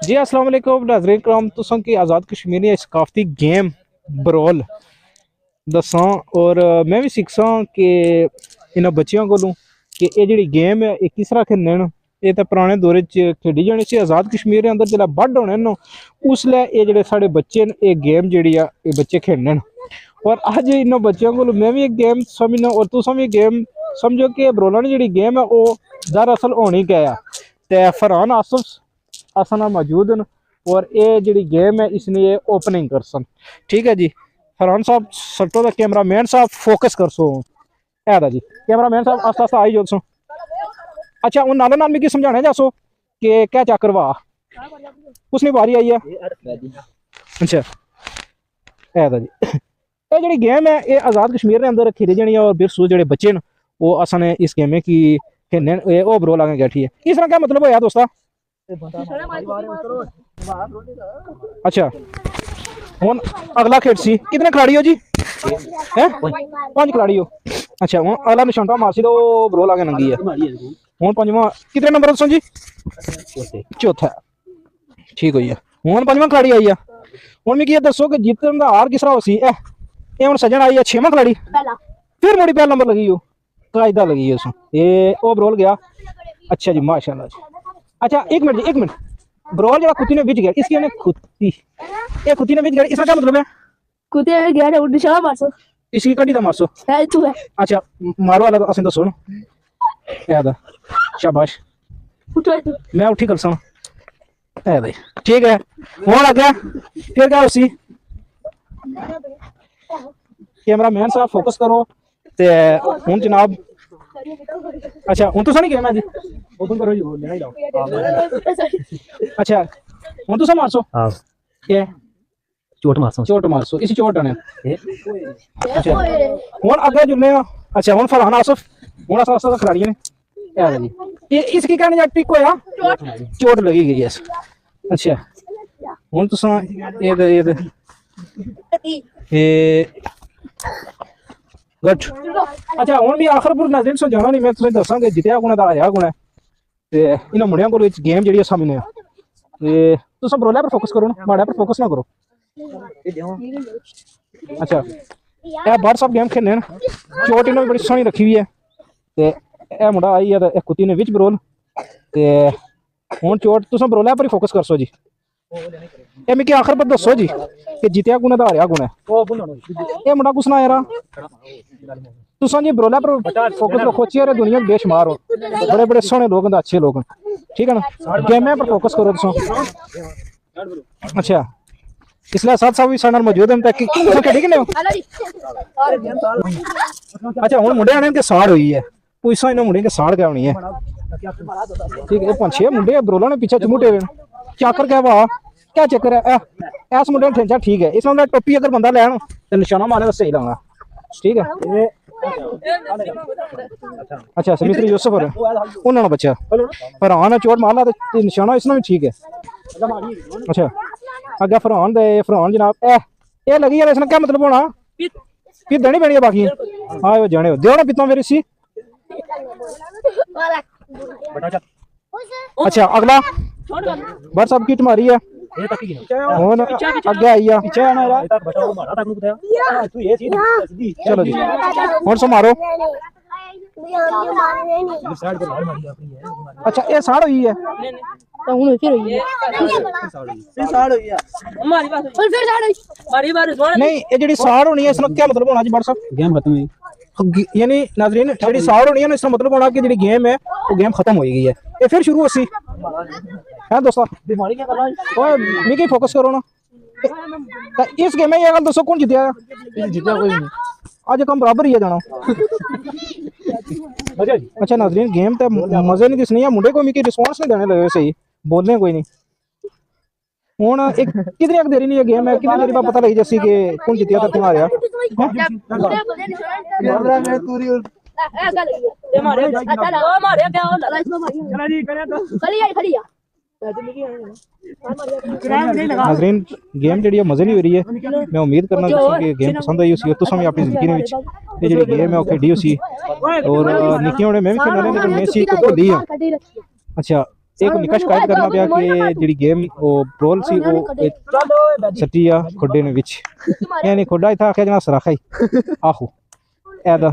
जी अस्सलाम वालेकुम नाज़रीन कराम तुसां की आज़ाद कश्मीरी सकाफती गेम बरोल दसां और मैं भी सिक्सां कि इन्हां बच्चों कोलों कि ये जी गेम है ये किस तरह खेलने न। ये तो पुराने दौरे च खेडी जानी सी आज़ाद कश्मीर के अंदर जिसलै बड्ड होने न उसलै ये जेह्ड़े साढ़े बच्चे न ये गेम जेह्ड़ी आ ये बच्चे खेलने न। और अज इन्होंने बच्चों को मैं भी एक गेम समझना और तुम भी गेम समझो कि बरोला ने जी गेम है वो दरअसल होनी क्या है। तो फरहान आसफ असा मौजूद न और ये जी गेम है इसने ओपनिंग कर सन। ठीक है जी फरहान साहब सट्टो दा कैमरामैन साहब फोकस कर सो है जी कैमरामैन साहब आस्ता आस्ता आई जो सो। अच्छा हूँ नाले नाल मिगी समझाने जासो कि क्या चक्कर वाह उसने बारी आई है। अच्छा है जी ये जी गेम है ये आज़ाद कश्मीर के अंदर खेली जानी है और बिरसू जो बच्चे न वो असा ने इस गेम की खेलने ओवरऑल आगे बैठी है। इस तरह क्या मतलब होया दोस्ता। अच्छा हूँ अगला खेड सी कितने खिलाड़ी हो जी हैं 5 खिलाड़ी हो। अच्छा हूँ अगला निशानटा मारसी तो बरोल आगे नंगी है। हूँ पंजवा कितने नंबर दसो जी चौथा ठीक हुई है। हूँ पंजवा खिलाड़ी आई है। हूँ मिगी दसो कि जीतन का हार किस तरह हो सी ये हूँ सजन आई है 6वां खिलाड़ी फिर मुड़ी पहला नंबर लगी हो कायदा लगी है उसमें ये ओवरऑल गया। अच्छा जी माशाल्लाह जी। अच्छा एक मिनट बरोल जो कुत्ती ने बिच गया इसकी ने कुत्ती ये कुत्ती ने बिच गया इसका क्या मतलब है। कुत्ते ने गया है उड़ शाला मारसो इसकी कड़ी दा मारसो है तू है। अच्छा मारो वाला तो असें दसो ना याद शाबाश उठो तू मैं उठी कर सा है भाई ठीक है वो लग गया फिर क्या उसी कैमरा मैन साहब फोकस करो ते हुन जनाब। अच्छा हुन तुसा नहीं गेम है जी ओपन करो जी लेना ही जाओ। अच्छा हुन तुसा मारसो हां के चोट मारसो इसी चोट आने। अच्छा हुन आगे जुलने अच्छा हुन फरहान आसफ हुन असा असा खिलाड़ी ने है जी ये इसकी कहने जा ट्रिक होया चोट लगी गई है। अच्छा हुन तुसा ये गुड। अच्छा हुन भी आखिर पर नाज़रीन सो जाना नहीं मैं तुसें दस्सां कि जितया कुण दा आया कुण ते इन्हां मुंडियां कोल गेम जेह्ड़ी सामने ते तुस बरोले पर फोकस करो ना माड़े पर फोकस ना करो। अच्छा ये बाहर सब गेम खेलने चोट इन्होंने बड़ी सोहनी रखी हुई है ते ए मुंडा आई है ते कुत्ती ने विच बरोल ते हुन चोट तुस बरोले पर ही फोकस करसो जी। ये मिगी आखिर पर दसो जी कि जितया कुण दा हारेया कुण है ये मुंडा कुछ ना यार तुसा जी बरोला पर फोकस रखो चेहरे दुनिया में बेशुमार हो बड़े बड़े सोहने लोग अच्छे लोग ठीक है ना गेम पर फोकस करो तुम। अच्छा इसलिए साथ साथ भी साथ मौजूद हैं ताकि ठीक है। अच्छा हुन मुंडे आने के साड़ हुई है पुछो इन मुंडे के साड़ क्या होनी है। ठीक है 5-6 मुंडे बरोला ने पीछे चमुटे हुए चक्कर क्या वाह क्या चक्कर है ऐस मुंडे ठेंचा ठीक है इसमें टोपी अगर बंदा लैन तो निशाना मारे तो सही लगा ठीक है। अच्छा मिस्त्री यूसुफ और उन्होंने बच्चा फरहान चोट मारना तो निशाना इसमें भी ठीक है। अच्छा अगर फरहान जनाब ए लगी यार इसने क्या मतलब होना फिर देनी पैनी है बाकी हाँ वो जाने दो ना पिता मेरी सी। अच्छा अगला बस सब किट मारी है अगे आई है चलो जी और सो मारो। अच्छा ये साड़ हुई है नहीं ये जी साड़ होनी है इसका क्या मतलब होना जी बड़ साहब गेम खत्म हुई यानी नाज़रीन जी साड़ होनी है ना इसका मतलब होना कि जी गेम है वो गेम खत्म हो गई है ये फिर शुरू होसी है दोस्तों मिगी फोकस करो ना इस गेम में ये गल दसो कौन जितया कोई नहीं अज कम बराबर ही है जाना। अच्छा नाज़रीन गेम तो मजे नहीं दिसनी है मुंडे को मिगी रिस्पांस नहीं देने लगे सही बोलने कोई नहीं हूँ एक कितनी देरी नहीं है गेम है कितनी देरी बाद पता लगी जैसी कि कौन जितया तो कौन हारिया। नाज़रीन गेम जी मजे नहीं हो रही है मैं उम्मीद करना कि गेम पसंद आई उसी तुम भी अपनी जिंदगी में जी गेम है वो खेडी उसी और निक्के होने मैं भी खेलना लेकिन मैं सी भुली हाँ। अच्छा एक निका शिकायत करना पिया कि ਜਿਹੜੀ ਗੇਮ ਉਹ ਬਰੋਲ ਸੀ ਉਹ ਸੱਟੀ ਆ ਖੁੱਡੇ ਨੇ ਵਿੱਚ ਯਾਨੀ ਖੁੱਡਾ ਇਥਾ ਆਖਿਆ ਜਨਾ ਸਰਾਖਾ ਹੀ ਆਹੋ ਇਹਦਾ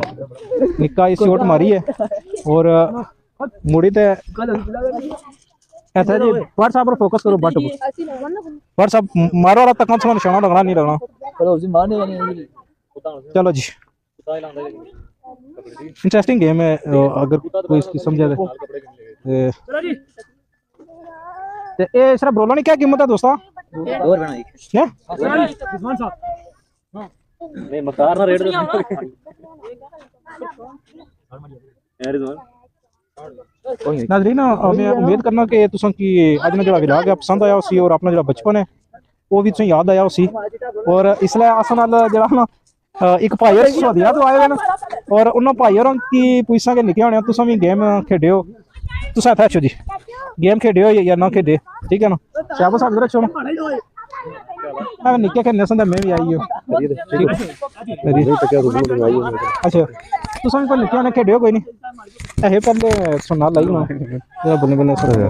ਨਿੱਕਾ ਹੀ ਸ਼ਾਟ ਮਾਰੀ ਹੈ ਔਰ ਮੁੜੀ ਤੇ ऐसा जी व्हाट्सएप पर फोकस करो बट व्हाट्सएप मारो वाला तक से निशाना लगना नहीं लगना चलो जी इंटरेस्टिंग गेम है अगर कोई इसकी समझे तो ये सिर्फ ब्रोला ने क्या कीमत है दोस्तों और बनाई नहीं मकार ना रेट दो यार रिजवान नाज़रीन मैं उम्मीद करना कि तुसां की अज ना जो विलाग है पसंद आया उसी और अपना जो बचपन है वो भी तुसें याद आया उसी और इसलिए अस नाल जेड़ा ना एक भाई होर सुधिया तो आए हुए न और उन्होंने भाई होरां की पुछसां कि निक्के होने तुसां भी गेम खेडियो तुसां इत्थै अच्छो जी गेम खेडियो या ना खेडे ठीक है ना शाबाश आप रखो मैं निक्के खेलने संदा मैं भी आई हूं अच्छा तुसां भी निक्के होने खेडियो कोई नहीं ਇਹ ਪਹਿਲੇ ਸੁਣਾ ਲਈ ਨਾ ਜਿਹੜਾ ਬੁੱਲੇ ਬੁੱਲੇ ਸੁਣਾ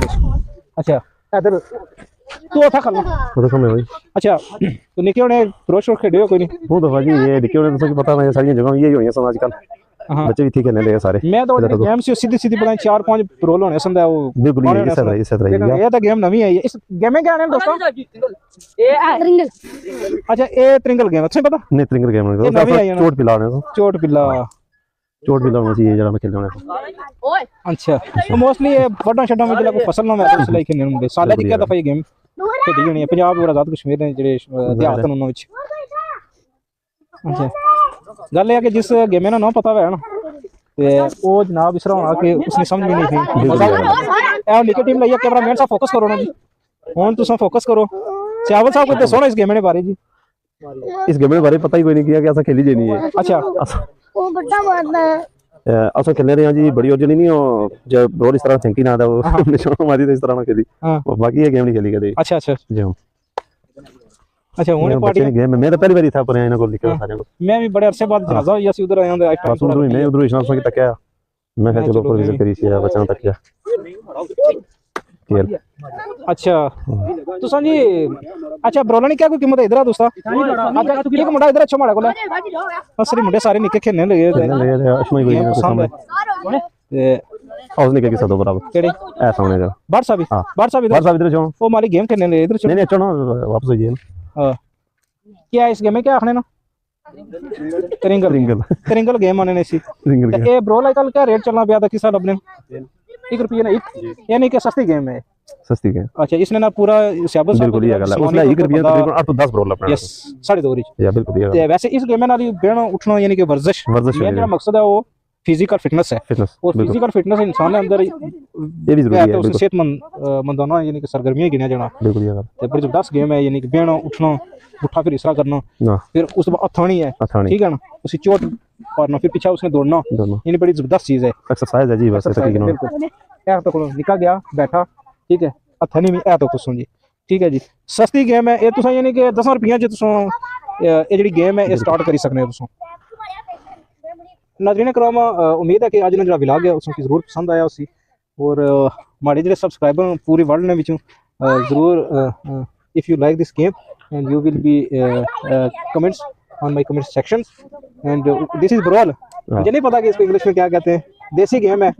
ਅੱਛਾ ਇਧਰ ਤੂੰ ਉੱਥੇ ਖੜ ਉਹ ਤਾਂ ਮੈਂ ਅੱਛਾ ਤੂੰ ਨਿੱਕੇ ਹੋਣੇ ਪ੍ਰੋ ਸ਼ੋਟ ਖੇਡਿਓ ਕੋਈ ਨਹੀਂ ਉਹ ਤਾਂ ਭਾਜੀ ਇਹ ਨਿੱਕੇ ਹੋਣੇ ਤੁਹਾਨੂੰ ਪਤਾ ਮੈਂ ਸਾਰੀਆਂ ਜਗ੍ਹਾ ਇਹ ਹੋਈਆਂ ਸਨ ਅੱਜ ਕੱਲ ਬੱਚੇ ਵੀ ਇੱਥੇ ਖੇਡਣ ਦੇ ਸਾਰੇ ਮੈਂ ਤਾਂ ਉਹ ਗੇਮ ਸੀ ਸਿੱਧੀ ਸਿੱਧੀ ਬਣਾ 4-5 ਰੋਲ ਹੋਣੇ ਸੰਦਾ ਉਹ ਬਿਲਕੁਲ ਇਸੇ ਤਰ੍ਹਾਂ ਇਹ ਤਾਂ ਗੇਮ ਨਵੀਂ ਆਈ ਹੈ ਇਸ ਗੇਮ में क्या नाम दोस्तों ਇਹ ट्रिंगल अच्छा ये ट्रिंगल गेम अच्छा पता ਨਹੀਂ ਤ੍ਰਿੰਗਲ ਗੇਮ ਨਹੀਂ ਚੋਟ ਪਿਲਾ ਹੋਣਾ चोट पिल्ला ਚੋਟ ਪਿਲਾ ਹੋਣਾ ਸੀ ਇਹ ਜਿਹੜਾ ਮੈਂ ਖੇਡਣਾ ओए अच्छा तो मोस्टली ये बड़ा छड्डा में ਜਿਹੜਾ ਕੋਈ ਫਸਲ ਨਾ ਮੈਂ ਉਸ ਲਈ ਖੇਡਣ ਹੁੰਦੇ ਸਾਲੇ ਦੀ ਕਿਆ ਦਫਾ ਇਹ ਗੇਮ ਖੇਡੀ ਹੋਣੀ ਹੈ ਪੰਜਾਬ ਔਰ ਆਜ਼ਾਦ ਕਸ਼ਮੀਰ ਦੇ ਜਿਹੜੇ ਇਤਿਹਾਸ ਹਨ ਉਹਨਾਂ ਵਿੱਚ ਅੱਛਾ ਗੱਲ ਇਹ ਹੈ ਕਿ ਜਿਸ ਗੇਮ ਨੂੰ ਨਾ ਪਤਾ ਹੋਇਆ ਨਾ ਤੇ ਉਹ ਜਨਾਬ ਇਸ ਤਰ੍ਹਾਂ ਹੋਣਾ ਕਿ ਉਸਨੇ ਸਮਝ ਵੀ ਨਹੀਂ ਸੀ ਇਹ ਨਿੱਕੀ ਟੀਮ ਲਈ ਕੈਮਰਾ ਮੈਨ ਸਾਹਿਬ ਫੋਕਸ ਕਰੋ ਨਾ ਜੀ ਹੁਣ ਤੁਸੀਂ ਫੋਕਸ ਕਰੋ ਸਿਆਵਲ ਸਾਹਿਬ ਕੋਈ ਦੱਸੋ ਨਾ ਇਸ ਗੇਮ ਦੇ ਬਾਰੇ ਜੀ ਇਸ ਗੇਮ ਦੇ ਬਾਰੇ ਪਤਾ ਹੀ ਕੋਈ ਨਹੀਂ ਕਿ ਅਸਾਂ ਖੇਲੀ ਜਾਣੀ ਹੈ अच्छा वो बड़ा मारना है ਅਸਾਂ ਖੇਲ ਰਹੇ ਹਾਂ ਜੀ ਬੜੀ ਔਰਜਨ ਨਹੀਂ ਉਹ ਜੇ ਰੋਲ ਇਸ ਤਰ੍ਹਾਂ ਥਿੰਕਿੰਗ ਨਾ ਦਾ ਉਹ ਨਿਸ਼ਾਨਾ ਮਾਰੀ ਤੇ ਇਸ ਤਰ੍ਹਾਂ ਨਾ ਖੇਲੀ ਬਾਕੀ ਇਹ ਗੇਮ ਨਹੀਂ ਖੇਲੀ ਕਦੇ अच्छा अच्छा ਜੀ अच्छा हुने पार्टी गेम में मैं तो पहली बार था पर इनको लिखा सारे को मैं भी बड़े अरसे बाद जनाजा हुई सी उधर आया हूं बस उधर मैं उधर इशारा से तक आया मैं कहा चलो कोई विजिट करी सी बच्चों तक क्या अच्छा तो जी अच्छा ब्रोला ने क्या कोई कीमत इधर दोस्ता अच्छा एक मुंडा इधर अच्छा माड़ा कोला असली मुंडे सारे निके खेलने लगे थे अशमाई कोई सामने ते हाउस निके के साथ बराबर केड़े ऐसा होने का व्हाट्सएप इधर जाओ वो मारी गेम खेलने लगे इधर नहीं चलो वापस हो जाइए हां क्या इस गेम में क्या आखने ना ट्रिंगल गेम आने ने सी ये ब्रोला कल क्या रेट चलना पिया था किस साल अपने 1 रुपया ना यानी कि सस्ती गेम है सस्ती गेम अच्छा इसने ना पूरा सियाबल बिल्कुल ये गल है उसने 1 रुपया तकरीबन 8 to 10 ब्रोल अपना यस 2.5 या बिल्कुल ये ते वैसे इस गेम नाल बेण उठना यानी कि वर्जिश मेरा मकसद है वो फिजिकल फिटनेस है और फिजिकल फिटनेस इंसान के अंदर ये भी जरूरी है तो सेहतमंद यानी कि सरगर्मियां गिना जाना बिल्कुल ये गल ते बड़ी जबरदस्त गेम है यानी कि बेण उठना उठा फिर इसरा करना फिर उस बाद हथानी है ठीक है ना उसी चोट मारना फिर पीछे उसने दौड़ना यानी बड़ी जबरदस्त चीज है एक्सरसाइज है जी बस बिल्कुल ए तो निकल गया बैठा ठीक है हथानी में ए तो तुसों जी ठीक है जी सस्ती गेम है ये तुसा यानी कि 10 रुपया च तुसों ये जेडी गेम है ये स्टार्ट करी सकने तुसों नाज़रीन कराम उम्मीद है कि अज जो विलाग है उसको जरूर पसंद आया उसी और हमारे जो सब्सक्राइबर पूरी वर्ल्ड ने विचों जरूर if you like this game and you will be comments on my comment sections and this is brawl मुझे नहीं पता कि इसको इंग्लिश में क्या कहते हैं देसी गेम है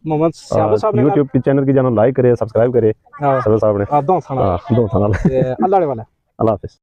मोहम्मद सियाबल साहब ने YouTube के चैनल की जाना लाइक करे सब्सक्राइब करे सब साहब ने दो साल अल्लाह वाला हाफिज़